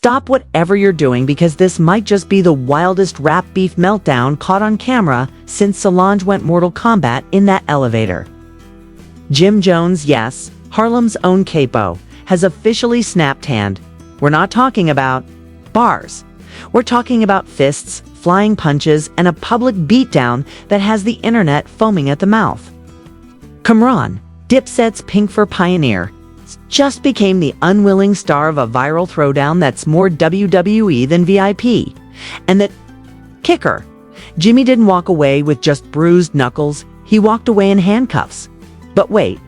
Stop whatever you're doing because this might just be the wildest rap beef meltdown caught on camera since Solange went Mortal Kombat in that elevator. Jim Jones, yes, Harlem's own capo, has officially snapped hand. We're not talking about bars. We're talking about fists, flying punches, and a public beatdown that has the internet foaming at the mouth. Camron, Dipset's Pink for Pioneer, just became the unwilling star of a viral throwdown that's more WWE than VIP. And that kicker, Jimmy didn't walk away with just bruised knuckles, he walked away in handcuffs. But wait,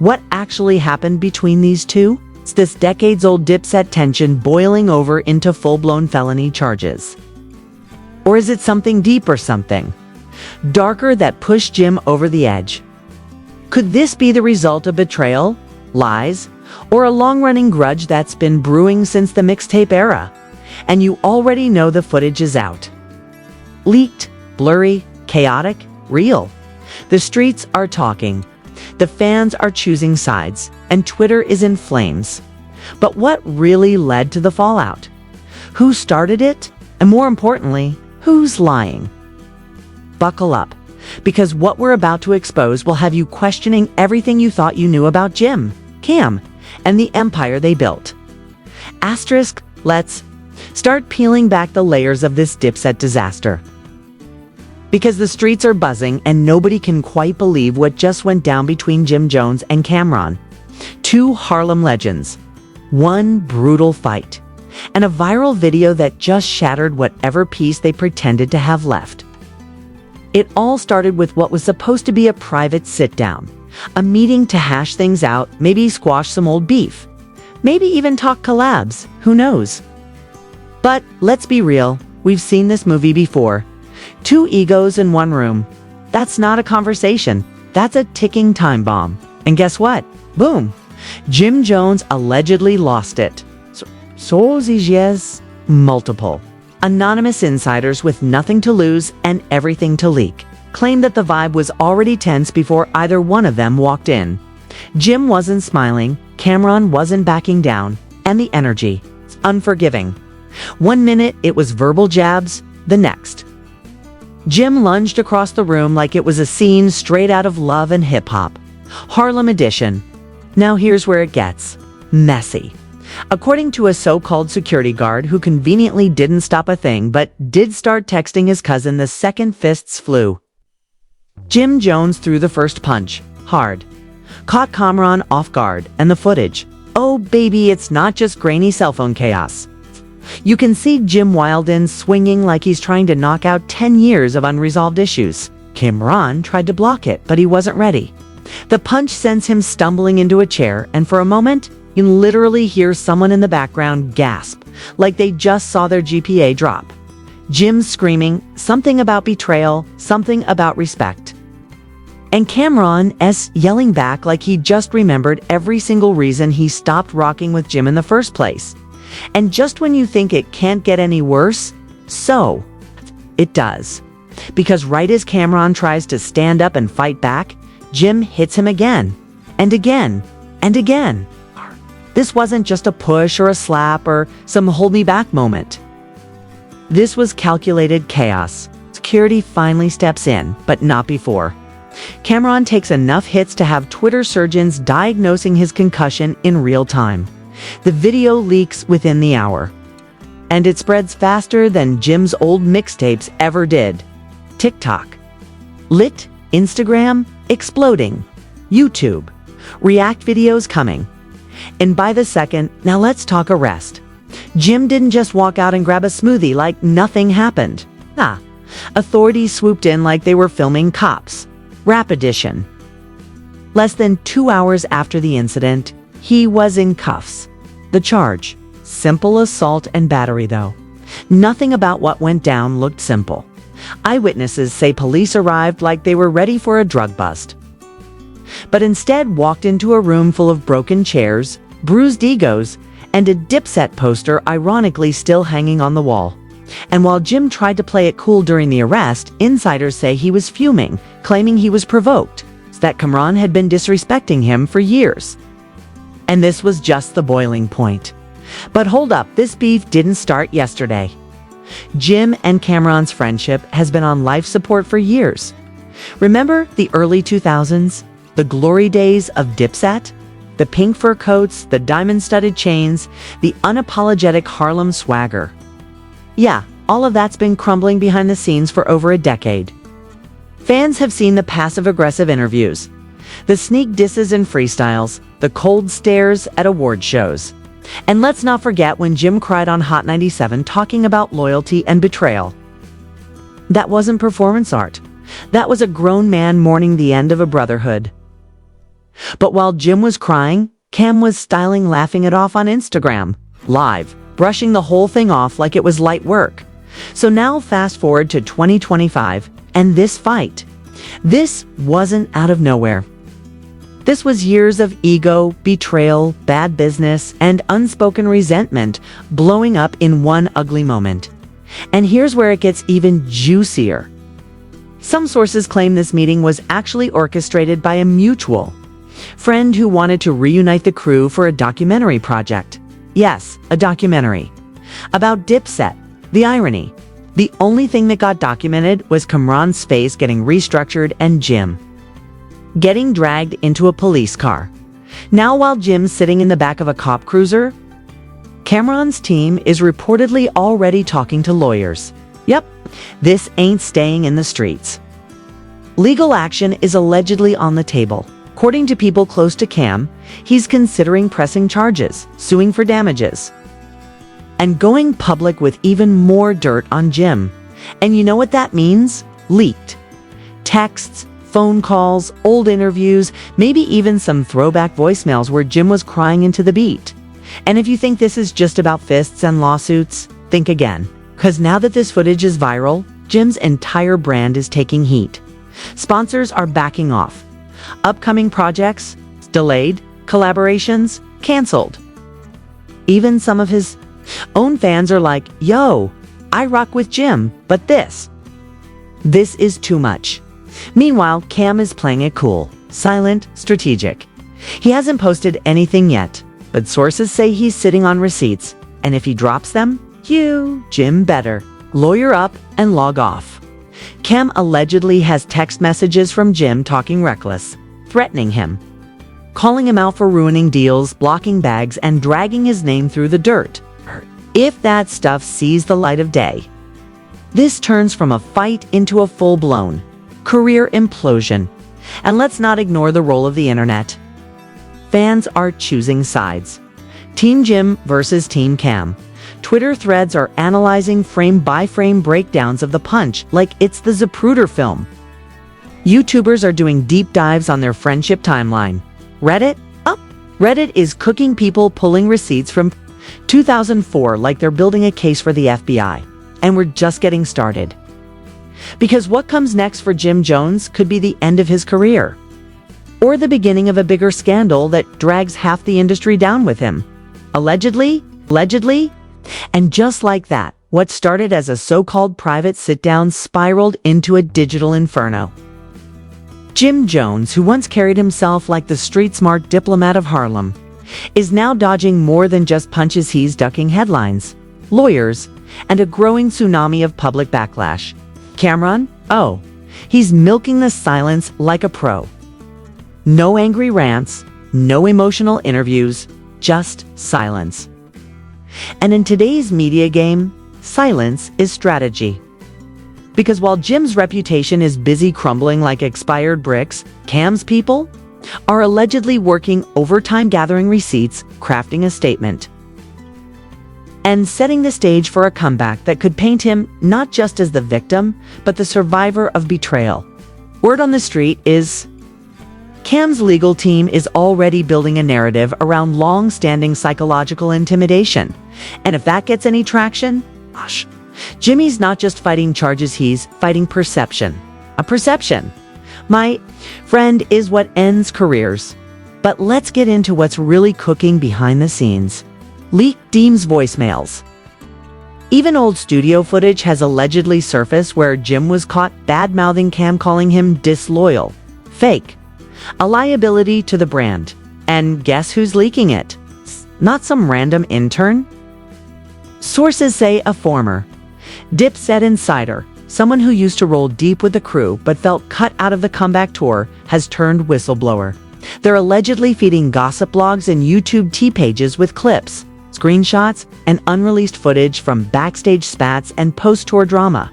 what actually happened between these two? It's this decades-old Dipset tension boiling over into full-blown felony charges. Or is it something deeper, something darker that pushed Jim over the edge? Could this be the result of betrayal, lies, or a long-running grudge that's been brewing since the mixtape era? And you already know the footage is out. Leaked, blurry, chaotic, real. The streets are talking. The fans are choosing sides, and Twitter is in flames. But what really led to the fallout? Who started it? And more importantly, who's lying? Buckle up, because what we're about to expose will have you questioning everything you thought you knew about Jim, Cam, and the empire they built. Asterisk, let's start peeling back the layers of this Dipset disaster. Because the streets are buzzing and nobody can quite believe what just went down between Jim Jones and Camron. Two Harlem legends, one brutal fight, and a viral video that just shattered whatever peace they pretended to have left. It all started with what was supposed to be a private sit-down, a meeting to hash things out, maybe squash some old beef, maybe even talk collabs, who knows? But let's be real, we've seen this movie before. Two egos in one room. That's not a conversation. That's a ticking time bomb. And guess what? Boom. Jim Jones allegedly lost it. Sources, yes, multiple. Anonymous insiders with nothing to lose and everything to leak claim that the vibe was already tense before either one of them walked in. Jim wasn't smiling, Camron wasn't backing down, and the energy, unforgiving. 1 minute it was verbal jabs, the next Jim lunged across the room like it was a scene straight out of Love and Hip Hop. Harlem Edition. Now here's where it gets messy. According to a so-called security guard who conveniently didn't stop a thing but did start texting his cousin the second fists flew. Jim Jones threw the first punch, hard. Caught Camron off guard, and the footage. Oh baby, it's not just grainy cell phone chaos. You can see Jim Wilden swinging like he's trying to knock out 10 years of unresolved issues. Camron tried to block it, but he wasn't ready. The punch sends him stumbling into a chair, and for a moment, you can literally hear someone in the background gasp, like they just saw their GPA drop. Jim screaming, something about betrayal, something about respect. And Camron yelling back like he just remembered every single reason he stopped rocking with Jim in the first place. And just when you think it can't get any worse, so it does. Because right as Camron tries to stand up and fight back, Jim hits him again, and again, and again. This wasn't just a push or a slap or some hold me back moment. This was calculated chaos. Security finally steps in, but not before. Camron takes enough hits to have Twitter surgeons diagnosing his concussion in real time. The video leaks within the hour. And it spreads faster than Jim's old mixtapes ever did. TikTok. Lit. Instagram. Exploding. YouTube. React videos coming. And by the second, now let's talk arrest. Jim didn't just walk out and grab a smoothie like nothing happened. Authorities swooped in like they were filming Cops. Rap Edition. Less than 2 hours after the incident, he was in cuffs. The charge, simple assault and battery though. Nothing about what went down looked simple. Eyewitnesses say police arrived like they were ready for a drug bust. But instead walked into a room full of broken chairs, bruised egos, and a Dipset poster ironically still hanging on the wall. And while Jim tried to play it cool during the arrest, insiders say he was fuming, claiming he was provoked, that Camron had been disrespecting him for years. And this was just the boiling point. But hold up, this beef didn't start yesterday. Jim and Camron's friendship has been on life support for years. Remember the early 2000s? The glory days of Dipset? The pink fur coats, the diamond-studded chains, the unapologetic Harlem swagger. Yeah, all of that's been crumbling behind the scenes for over a decade. Fans have seen the passive-aggressive interviews, the sneak disses and freestyles, the cold stares at award shows. And let's not forget when Jim cried on Hot 97 talking about loyalty and betrayal. That wasn't performance art. That was a grown man mourning the end of a brotherhood. But while Jim was crying, Cam was styling, laughing it off on Instagram, live, brushing the whole thing off like it was light work. So now fast forward to 2025, and this fight. This wasn't out of nowhere. This was years of ego, betrayal, bad business, and unspoken resentment blowing up in one ugly moment. And here's where it gets even juicier. Some sources claim this meeting was actually orchestrated by a mutual friend who wanted to reunite the crew for a documentary project. Yes, a documentary. About Dipset. The irony. The only thing that got documented was Camron's face getting restructured and Jim getting dragged into a police car. Now while Jim's sitting in the back of a cop cruiser, Camron's team is reportedly already talking to lawyers. Yep, this ain't staying in the streets. Legal action is allegedly on the table. According to people close to Cam, he's considering pressing charges, suing for damages, and going public with even more dirt on Jim. And you know what that means? Leaked texts, phone calls, old interviews, maybe even some throwback voicemails where Jim was crying into the beat. And if you think this is just about fists and lawsuits, think again. Because now that this footage is viral, Jim's entire brand is taking heat. Sponsors are backing off. Upcoming projects delayed, collaborations canceled. Even some of his own fans are like, yo, I rock with Jim, but this is too much. Meanwhile, Cam is playing it cool, silent, strategic. He hasn't posted anything yet, but sources say he's sitting on receipts, and if he drops them, Jim better lawyer up and log off. Cam allegedly has text messages from Jim talking reckless, threatening him, calling him out for ruining deals, blocking bags, and dragging his name through the dirt. If that stuff sees the light of day, this turns from a fight into a full-blown career implosion. And let's not ignore the role of the internet. Fans are choosing sides. Team Jim versus Team Cam. Twitter threads are analyzing frame-by-frame breakdowns of the punch like it's the Zapruder film. YouTubers are doing deep dives on their friendship timeline. Reddit? Reddit is cooking people pulling receipts from 2004 like they're building a case for the FBI. And we're just getting started. Because what comes next for JimJones could be the end of his career, or the beginning of a bigger scandal that drags half the industry down with him. Allegedly, and just like that, what started as a so-called private sit-down spiraled into a digital inferno. JimJones, who once carried himself like the street-smart diplomat of Harlem, is now dodging more than just punches. He's ducking headlines, lawyers, and a growing tsunami of public backlash. Camron? He's milking the silence like a pro. No angry rants, no emotional interviews, just silence. And in today's media game, silence is strategy. Because while Jim's reputation is busy crumbling like expired bricks, Cam's people are allegedly working overtime, gathering receipts, crafting a statement, and setting the stage for a comeback that could paint him not just as the victim, but the survivor of betrayal. Word on the street is Cam's legal team is already building a narrative around long-standing psychological intimidation. And if that gets any traction, Jimmy's not just fighting charges, he's fighting perception. A perception, my friend, is what ends careers. But let's get into what's really cooking behind the scenes. Leaked Deem's voicemails. Even old studio footage has allegedly surfaced where Jim was caught bad-mouthing Cam, calling him disloyal, fake, a liability to the brand. And guess who's leaking it? not some random intern. Sources say a former Dipset insider, someone who used to roll deep with the crew but felt cut out of the comeback tour, has turned whistleblower. They're allegedly feeding gossip blogs and YouTube tea pages with clips, screenshots, and unreleased footage from backstage spats and post-tour drama.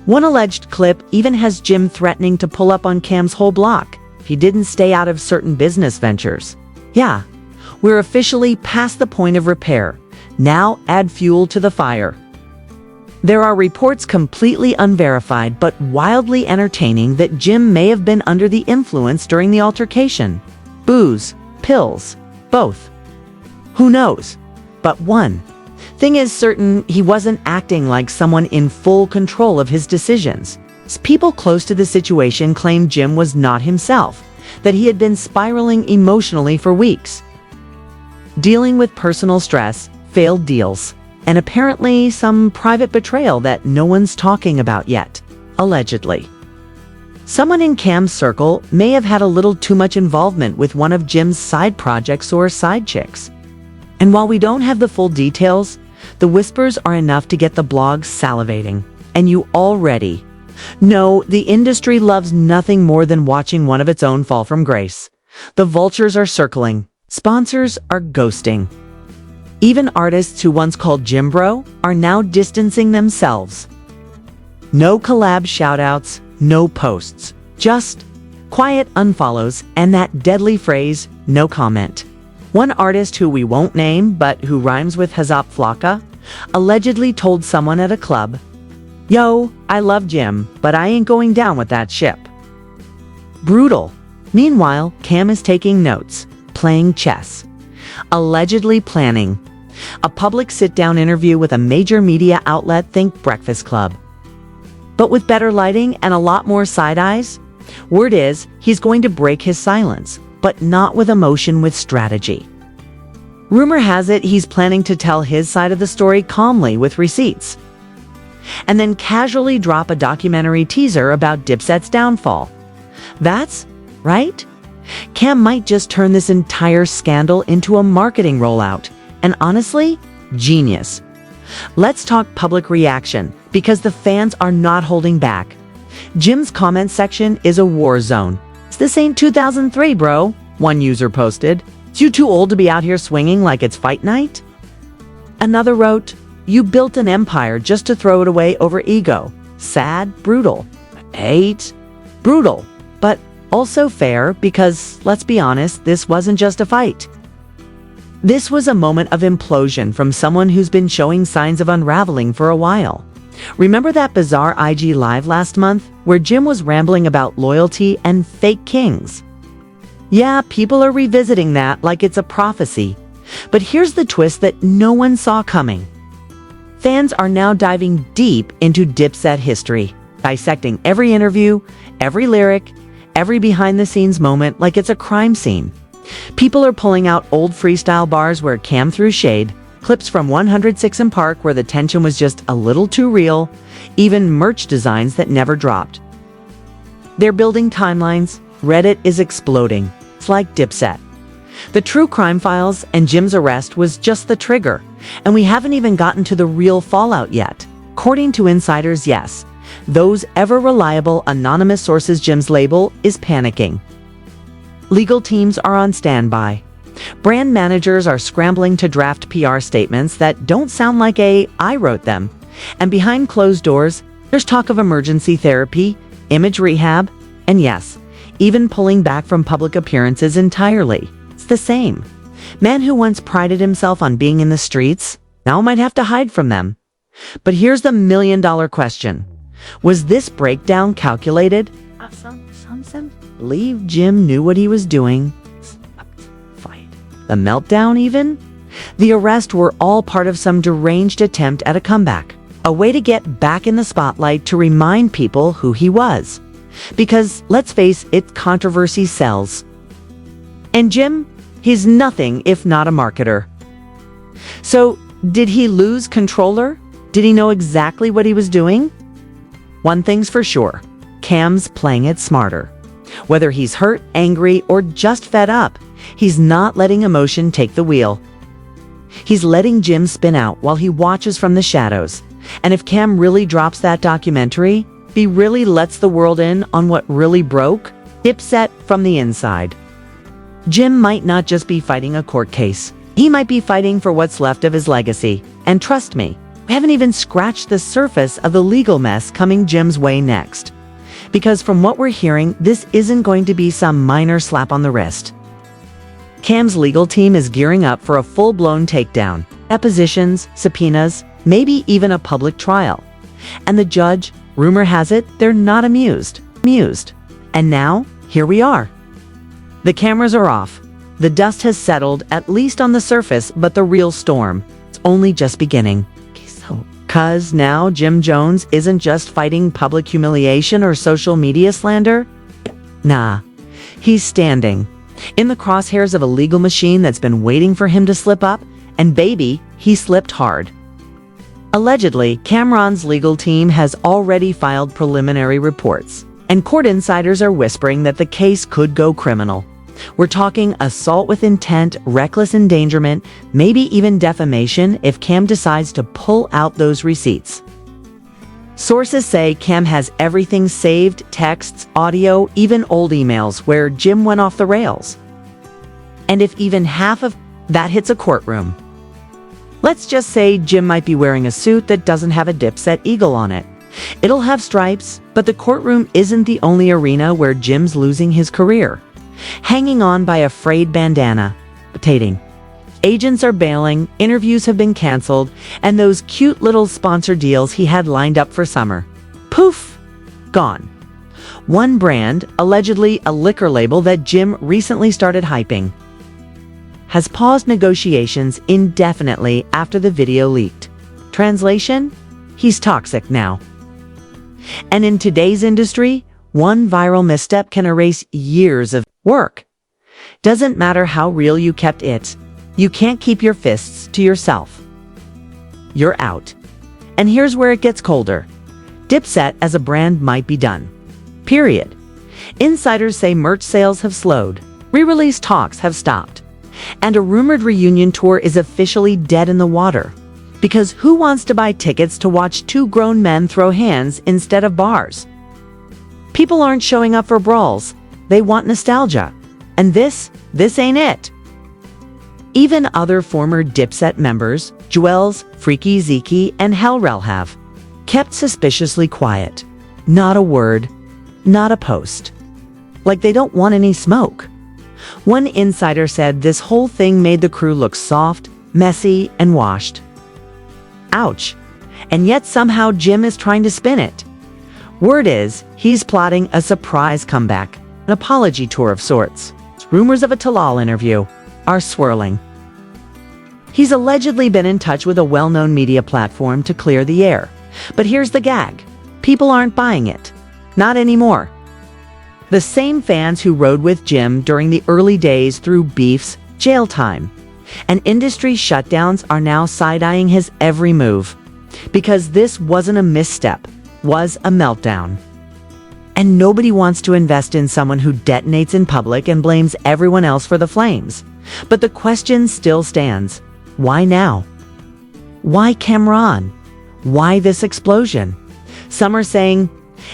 One alleged clip even has Jim threatening to pull up on Cam's whole block if he didn't stay out of certain business ventures. Yeah, we're officially past the point of repair. Now add fuel to the fire. There are reports completely unverified but wildly entertaining that Jim may have been under the influence during the altercation. Booze, pills, both. Who knows? But one thing is certain, he wasn't acting like someone in full control of his decisions. People close to the situation claimed Jim was not himself, that he had been spiraling emotionally for weeks, dealing with personal stress, failed deals, and apparently some private betrayal that no one's talking about yet, allegedly. Someone in Cam's circle may have had a little too much involvement with one of Jim's side projects or side chicks. And while we don't have the full details, the whispers are enough to get the blogs salivating. And you already know the industry loves nothing more than watching one of its own fall from grace. The vultures are circling. Sponsors are ghosting. Even artists who once called Jim Bro are now distancing themselves. No collab shoutouts, no posts. Just quiet unfollows and that deadly phrase, no comment. One artist who we won't name, but who rhymes with Hazap Flocka, allegedly told someone at a club, "Yo, I love Jim, but I ain't going down with that ship." Brutal. Meanwhile, Cam is taking notes, playing chess, allegedly planning a public sit-down interview with a major media outlet, think Breakfast Club. But with better lighting and a lot more side eyes, word is he's going to break his silence, but not with emotion, with strategy. Rumor has it he's planning to tell his side of the story calmly with receipts, and then casually drop a documentary teaser about Dipset's downfall. That's right. Cam might just turn this entire scandal into a marketing rollout, and honestly, genius. Let's talk public reaction, because the fans are not holding back. Jim's comment section is a war zone. "This ain't 2003, bro," one user posted. "You too old to be out here swinging like it's fight night?" Another wrote, "You built an empire just to throw it away over ego. Sad, brutal. Hate, brutal, but also fair, because let's be honest, this wasn't just a fight. This was a moment of implosion from someone who's been showing signs of unraveling for a while. Remember that bizarre IG Live last month where Jim was rambling about loyalty and fake kings? Yeah, people are revisiting that like it's a prophecy. But here's the twist that no one saw coming. Fans are now diving deep into Dipset history, dissecting every interview, every lyric, every behind-the-scenes moment like it's a crime scene. People are pulling out old freestyle bars where Cam threw shade, clips from 106 in Park where the tension was just a little too real, even merch designs that never dropped. They're building timelines. Reddit is exploding. It's like Dipset. The true crime files and Jim's arrest was just the trigger, and we haven't even gotten to the real fallout yet. According to insiders, yes, those ever-reliable anonymous sources, Jim's label is panicking. Legal teams are on standby. Brand managers are scrambling to draft PR statements that don't sound like I wrote them. And behind closed doors, there's talk of emergency therapy, image rehab, and yes, even pulling back from public appearances entirely. It's the same. Man who once prided himself on being in the streets now might have to hide from them. But here's the million-dollar question. Was this breakdown calculated? Some believe Jim knew what he was doing. Fight. The meltdown even? The arrest were all part of some deranged attempt at a comeback. A way to get back in the spotlight, to remind people who he was. Because, let's face it, controversy sells. And Jim, he's nothing if not a marketer. So, did he lose controller? Did he know exactly what he was doing? One thing's for sure, Cam's playing it smarter. Whether he's hurt, angry, or just fed up, he's not letting emotion take the wheel. He's letting Jim spin out while he watches from the shadows. And if Cam really drops that documentary, if he really lets the world in on what really broke Dipset from the inside, Jim might not just be fighting a court case. He might be fighting for what's left of his legacy. And trust me, we haven't even scratched the surface of the legal mess coming Jim's way next. Because from what we're hearing, this isn't going to be some minor slap on the wrist. Cam's legal team is gearing up for a full-blown takedown, depositions, subpoenas, maybe even a public trial. And the judge, rumor has it, they're not amused. And now, here we are. The cameras are off. The dust has settled, at least on the surface, but the real storm, it's only just beginning. Cause now Jim Jones isn't just fighting public humiliation or social media slander. Nah, he's standing in the crosshairs of a legal machine that's been waiting for him to slip up, and baby, he slipped hard. Allegedly, Camron's legal team has already filed preliminary reports, and court insiders are whispering that the case could go criminal. We're talking assault with intent, reckless endangerment, maybe even defamation if Cam decides to pull out those receipts. Sources say Cam has everything saved, texts, audio, even old emails where Jim went off the rails. And if even half of that hits a courtroom, let's just say Jim might be wearing a suit that doesn't have a Dipset eagle on it. It'll have stripes, but the courtroom isn't the only arena where Jim's losing his career. Hanging on by a frayed bandana. Agents are bailing, interviews have been canceled, and those cute little sponsor deals he had lined up for summer. Poof! Gone. One brand, allegedly a liquor label that Jim recently started hyping, has paused negotiations indefinitely after the video leaked. Translation? He's toxic now. And in today's industry, one viral misstep can erase years of work. Doesn't matter how real you kept it, you can't keep your fists to yourself. You're out. And here's where it gets colder. Dipset as a brand might be done. Period. Insiders say merch sales have slowed, re-release talks have stopped, and a rumored reunion tour is officially dead in the water. Because who wants to buy tickets to watch two grown men throw hands instead of bars? People aren't showing up for brawls. They want nostalgia. And this ain't it. Even other former Dipset members, Jewels, Freaky Zeke, and Hellrel have kept suspiciously quiet. Not a word, not a post. Like they don't want any smoke. One insider said this whole thing made the crew look soft, messy, and washed. Ouch. And yet somehow Jim is trying to spin it. Word is, he's plotting a surprise comeback, an apology tour of sorts. Rumors of a Talal interview are swirling. He's allegedly been in touch with a well-known media platform to clear the air. But here's the gag. People aren't buying it. Not anymore. The same fans who rode with Jim during the early days through beefs, jail time, and industry shutdowns are now side-eyeing his every move. Because this wasn't a misstep, was a meltdown. And nobody wants to invest in someone who detonates in public and blames everyone else for the flames. But the question still stands. Why now? Why Camron? Why this explosion? Some are saying,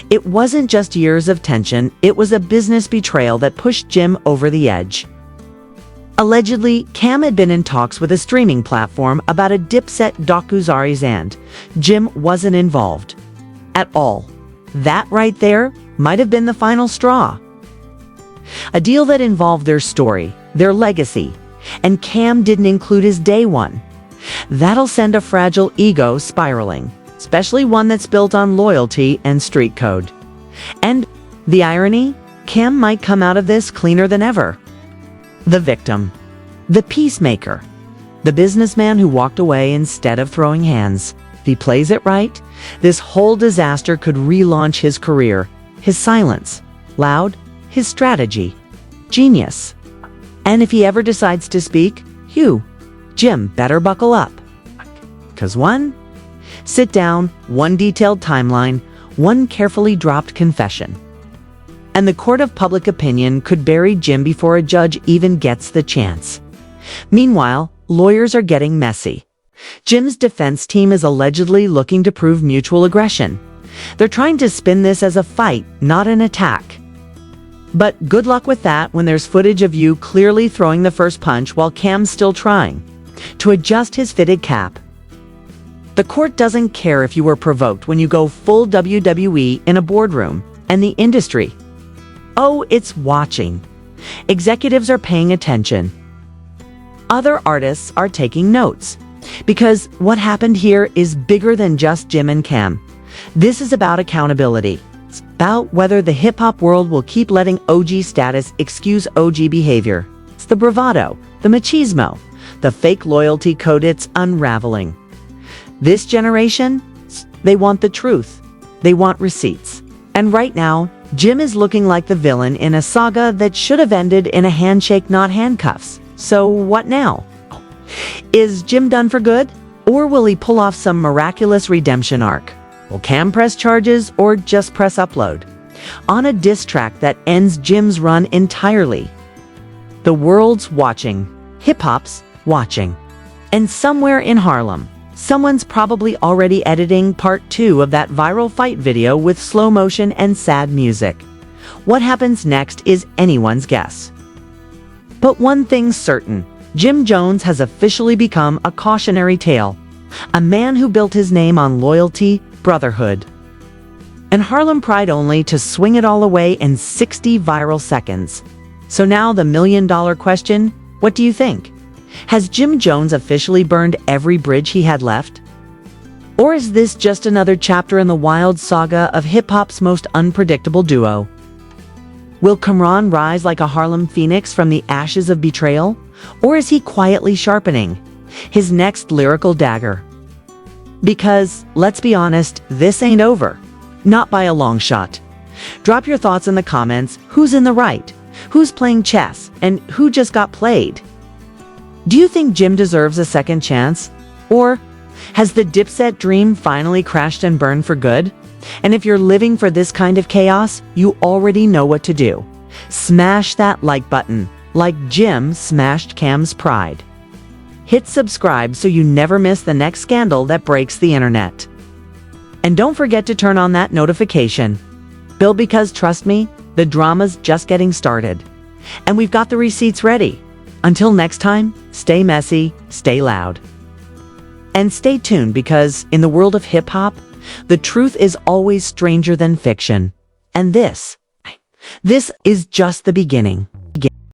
it wasn't just years of tension, it was a business betrayal that pushed Jim over the edge. Allegedly, Cam had been in talks with a streaming platform about a Dipset docuseries and Jim wasn't involved. At all. That right there might have been the final straw. A deal that involved their story, their legacy, and Cam didn't include his day one. That'll send a fragile ego spiraling, especially one that's built on loyalty and street code. And the irony, Cam might come out of this cleaner than ever. The victim, the peacemaker, the businessman who walked away instead of throwing hands. If he plays it right, this whole disaster could relaunch his career. His silence, loud, his strategy, genius. And if he ever decides to speak, Jim better buckle up. 'Cause one sit down, one detailed timeline, one carefully dropped confession. And the court of public opinion could bury Jim before a judge even gets the chance. Meanwhile, lawyers are getting messy. Jim's defense team is allegedly looking to prove mutual aggression. They're trying to spin this as a fight, not an attack. But good luck with that when there's footage of you clearly throwing the first punch while Cam's still trying to adjust his fitted cap. The court doesn't care if you were provoked when you go full WWE in a boardroom, and the industry, oh, it's watching. Executives are paying attention. Other artists are taking notes. Because what happened here is bigger than just Jim and Cam. This is about accountability. It's about whether the hip-hop world will keep letting OG status excuse OG behavior. It's the bravado, the machismo, the fake loyalty code it's unraveling. This generation, they want the truth. They want receipts. And right now, Jim is looking like the villain in a saga that should have ended in a handshake, not handcuffs. So what now? Is Jim done for good? Or will he pull off some miraculous redemption arc? Will Cam press charges or just press upload? On a diss track that ends Jim's run entirely. The world's watching. Hip-hop's watching. And somewhere in Harlem, someone's probably already editing part 2 of that viral fight video with slow motion and sad music. What happens next is anyone's guess. But one thing's certain. JimJones has officially become a cautionary tale. A man who built his name on loyalty, brotherhood, and Harlem pride only to swing it all away in 60 viral seconds. So now the million-dollar question, what do you think? Has JimJones officially burned every bridge he had left? Or is this just another chapter in the wild saga of hip-hop's most unpredictable duo? Will Camron rise like a Harlem phoenix from the ashes of betrayal? Or is he quietly sharpening his next lyrical dagger? Because, let's be honest, this ain't over. Not by a long shot. Drop your thoughts in the comments. Who's in the right? Who's playing chess? And who just got played? Do you think Jim deserves a second chance? Or has the Dipset dream finally crashed and burned for good? And if you're living for this kind of chaos, you already know what to do. Smash that like button, like Jim smashed Cam's pride. Hit subscribe so you never miss the next scandal that breaks the internet. And don't forget to turn on that notification bell because trust me, the drama's just getting started. And we've got the receipts ready. Until next time, stay messy, stay loud. And stay tuned because in the world of hip-hop, the truth is always stranger than fiction. And this is just the beginning.